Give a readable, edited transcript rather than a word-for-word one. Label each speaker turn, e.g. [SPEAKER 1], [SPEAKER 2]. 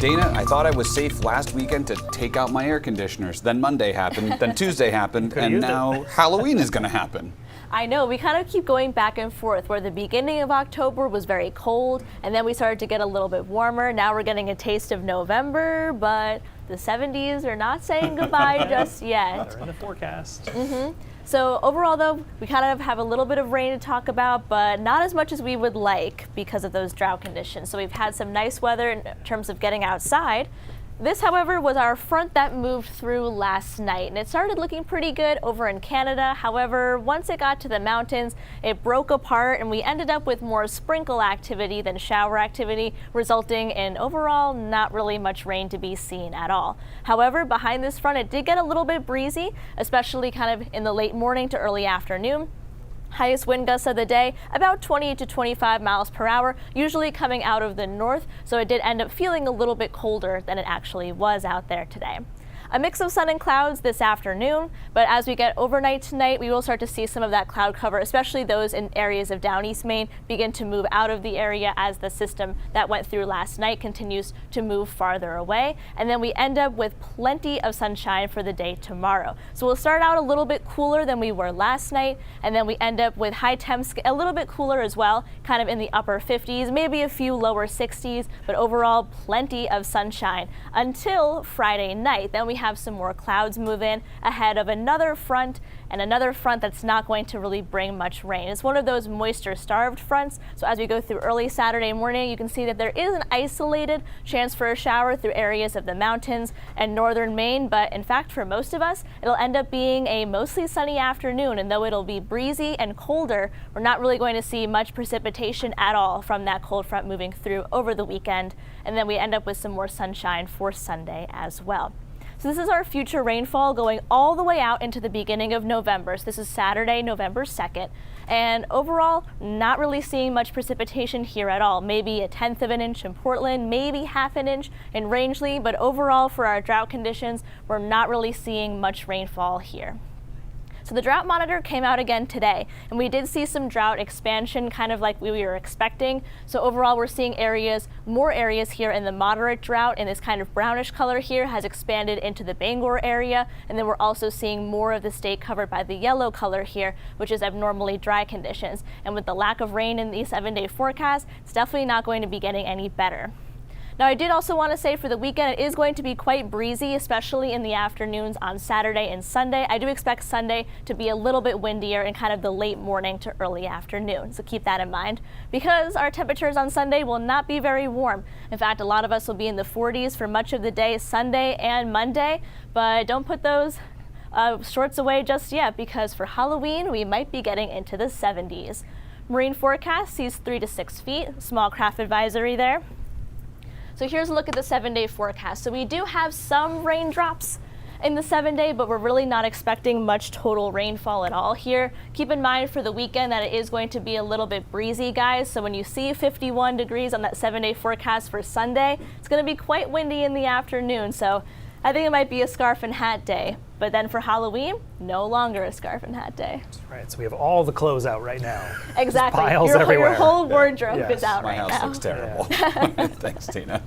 [SPEAKER 1] Dana, I thought I was safe last weekend to take out my air conditioners. Then Monday happened, then Tuesday happened, and now Halloween is going to happen.
[SPEAKER 2] I know, we kind of keep going back and forth where the beginning of October was very cold and then we started to get a little bit warmer. Now we're getting a taste of November, but the 70s are not saying goodbye just yet.
[SPEAKER 3] They're in the forecast.
[SPEAKER 2] So overall though, we kind of have a little bit of rain to talk about, but not as much as we would like because of those drought conditions. So we've had some nice weather in terms of getting outside. This, however, was our front that moved through last night, and it started looking pretty good over in Canada. However, once it got to the mountains, it broke apart, and we ended up with more sprinkle activity than shower activity, resulting in overall not really much rain to be seen at all. However, behind this front, it did get a little bit breezy, especially kind of in the late morning to early afternoon. Highest wind gusts of the day, about 20 to 25 miles per hour, usually coming out of the north, so it did end up feeling a little bit colder than it actually was out there today. A mix of sun and clouds this afternoon, but as we get overnight tonight, we will start to see some of that cloud cover, especially those in areas of down East Maine, begin to move out of the area as the system that went through last night continues to move farther away. And then we end up with plenty of sunshine for the day tomorrow. So we'll start out a little bit cooler than we were last night, and then we end up with high temps a little bit cooler as well, kind of in the upper 50s, maybe a few lower 60s, but overall plenty of sunshine until Friday night. Then we have some more clouds move in ahead of another front, and another front that's not going to really bring much rain. It's one of those moisture starved fronts, so as we go through early Saturday morning, you can see that there is an isolated chance for a shower through areas of the mountains and northern Maine, but in fact for most of us it'll end up being a mostly sunny afternoon, and though it'll be breezy and colder, we're not really going to see much precipitation at all from that cold front moving through over the weekend, and then we end up with some more sunshine for Sunday as well. So this is our future rainfall going all the way out into the beginning of November. So this is Saturday, November 2nd. And overall, not really seeing much precipitation here at all. Maybe 1/10 of an inch in Portland, maybe 1/2 an inch in Rangeley. But overall, for our drought conditions, we're not really seeing much rainfall here. So the drought monitor came out again today, and we did see some drought expansion, kind of like we were expecting. So overall, we're seeing more areas here in the moderate drought, and this kind of brownish color here has expanded into the Bangor area. And then we're also seeing more of the state covered by the yellow color here, which is abnormally dry conditions. And with the lack of rain in the 7-day forecast, it's definitely not going to be getting any better. Now, I did also want to say for the weekend, it is going to be quite breezy, especially in the afternoons on Saturday and Sunday. I do expect Sunday to be a little bit windier in kind of the late morning to early afternoon. So keep that in mind, because our temperatures on Sunday will not be very warm. In fact, a lot of us will be in the 40s for much of the day, Sunday and Monday, but don't put those shorts away just yet, because for Halloween, we might be getting into the 70s. Marine forecast sees 3 to 6 feet, small craft advisory there. So here's a look at the 7-day forecast. So we do have some raindrops in the 7-day, but we're really not expecting much total rainfall at all here. Keep in mind for the weekend that it is going to be a little bit breezy, guys. So when you see 51 degrees on that 7-day forecast for Sunday, it's going to be quite windy in the afternoon. So I think it might be a scarf and hat day. But then for Halloween, no longer a scarf and hat day.
[SPEAKER 3] That's right. So we have all the clothes out right now.
[SPEAKER 2] Exactly.
[SPEAKER 3] Piles everywhere.
[SPEAKER 2] Your whole wardrobe is out
[SPEAKER 1] My
[SPEAKER 2] right
[SPEAKER 1] house
[SPEAKER 2] now.
[SPEAKER 1] looks terrible. Thanks, Tina.